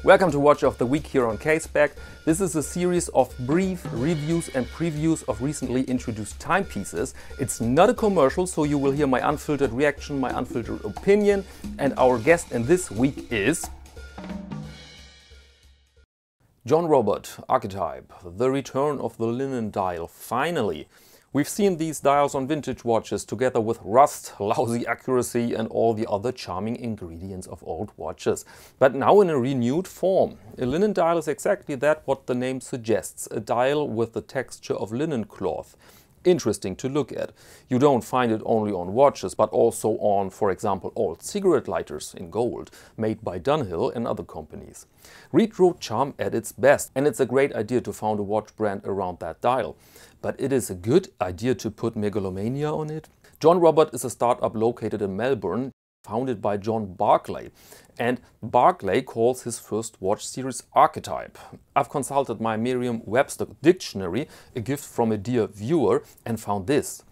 Welcome to Watch of the Week here on Caseback. This is a series of brief reviews and previews of recently introduced timepieces. It's not a commercial, so you will hear my unfiltered reaction, my unfiltered opinion, and our guest in this week is John Robert, Archetype, the return of the linen dial, finally. We've seen these dials on vintage watches together with rust, lousy accuracy and all the other charming ingredients of old watches. But now in a renewed form. A linen dial is exactly that what the name suggests, a dial with the texture of linen cloth. Interesting to look at. You don't find it only on watches, but also on, for example, old cigarette lighters in gold, made by Dunhill and other companies. Retro charm at its best, and it's a great idea to found a watch brand around that dial. But it is a good idea to put megalomania on it. John Robert is a startup located in Melbourne, founded by John Barclay. And Barclay calls his first watch series Archetype. I've consulted my Merriam-Webster dictionary, a gift from a dear viewer, and found this.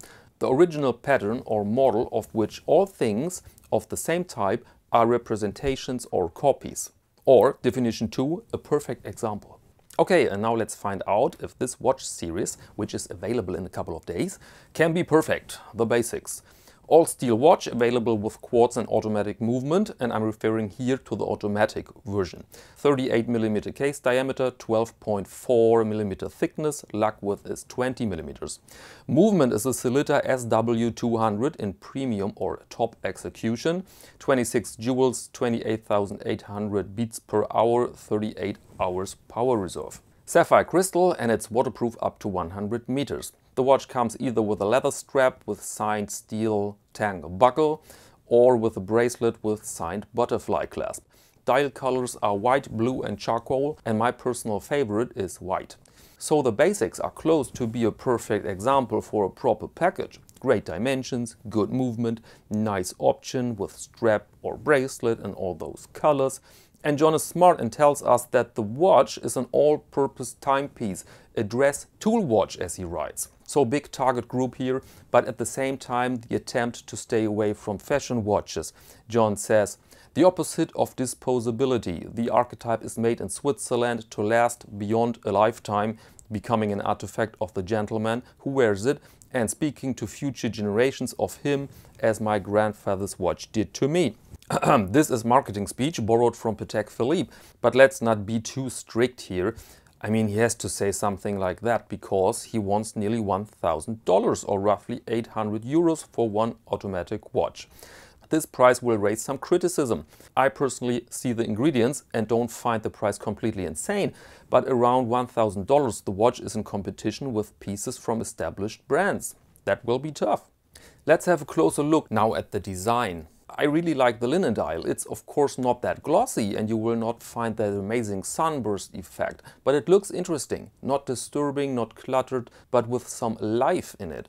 The original pattern or model of which all things of the same type are representations or copies. Or, definition 2, a perfect example. Okay, and now let's find out if this watch series, which is available in a couple of days, can be perfect. The basics. All steel watch available with quartz and automatic movement, and I'm referring here to the automatic version. 38mm case diameter, 12.4mm thickness, lug width is 20mm. Movement is a Celita SW200 in premium or top execution, 26 jewels, 28,800 beats per hour, 38 hours power reserve. Sapphire crystal, and it's waterproof up to 100 meters. The watch comes either with a leather strap with signed steel tang buckle or with a bracelet with signed butterfly clasp. Dial colors are white, blue and charcoal, and my personal favorite is white. So the basics are close to be a perfect example for a proper package. Great dimensions, good movement, nice option with strap or bracelet and all those colors. And John is smart and tells us that the watch is an all-purpose timepiece, a dress tool watch as he writes. So big target group here, but at the same time the attempt to stay away from fashion watches. John says, the opposite of disposability. The Archetype is made in Switzerland to last beyond a lifetime, becoming an artifact of the gentleman who wears it and speaking to future generations of him as my grandfather's watch did to me. This is marketing speech borrowed from Patek Philippe, but let's not be too strict here. I mean, he has to say something like that because he wants nearly $1,000 or roughly 800 euros for one automatic watch. This price will raise some criticism. I personally see the ingredients and don't find the price completely insane, but around $1,000 the watch is in competition with pieces from established brands. That will be tough. Let's have a closer look now at the design. I really like the linen dial. It's of course not that glossy and you will not find that amazing sunburst effect, but it looks interesting, not disturbing, not cluttered, but with some life in it.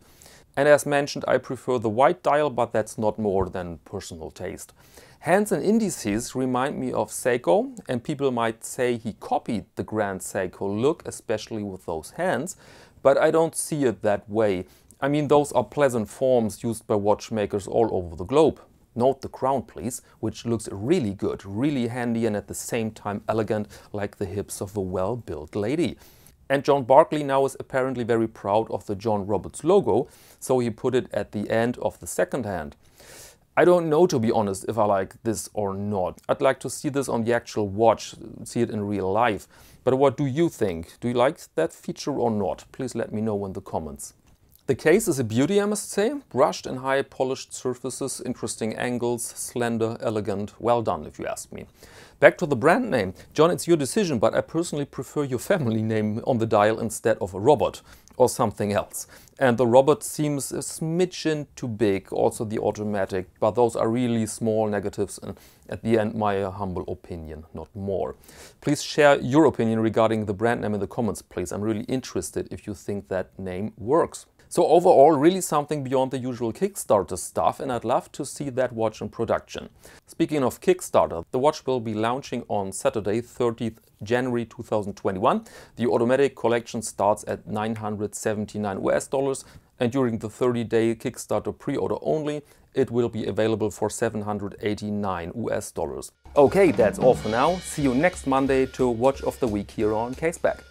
And as mentioned, I prefer the white dial, but that's not more than personal taste. Hands and indices remind me of Seiko, and people might say he copied the Grand Seiko look, especially with those hands, but I don't see it that way. I mean, those are pleasant forms used by watchmakers all over the globe. Note the crown, please, which looks really good, really handy and at the same time elegant, like the hips of a well-built lady. And John Barclay now is apparently very proud of the John Roberts logo, so he put it at the end of the second hand. I don't know, to be honest, if I like this or not. I'd like to see this on the actual watch, see it in real life. But what do you think? Do you like that feature or not? Please let me know in the comments. The case is a beauty, I must say. Brushed and high polished surfaces, interesting angles, slender, elegant, well done if you ask me. Back to the brand name. John, it's your decision, but I personally prefer your family name on the dial instead of a Robert or something else. And the Robert seems a smidgen too big, also the automatic, but those are really small negatives and at the end my humble opinion, not more. Please share your opinion regarding the brand name in the comments, please. I'm really interested if you think that name works. So overall, really something beyond the usual Kickstarter stuff, and I'd love to see that watch in production. Speaking of Kickstarter, the watch will be launching on Saturday, 30th January 2021. The automatic collection starts at $979 US, and during the 30-day Kickstarter pre-order only, it will be available for $789 US. Okay, that's all for now. See you next Monday to Watch of the Week here on Caseback.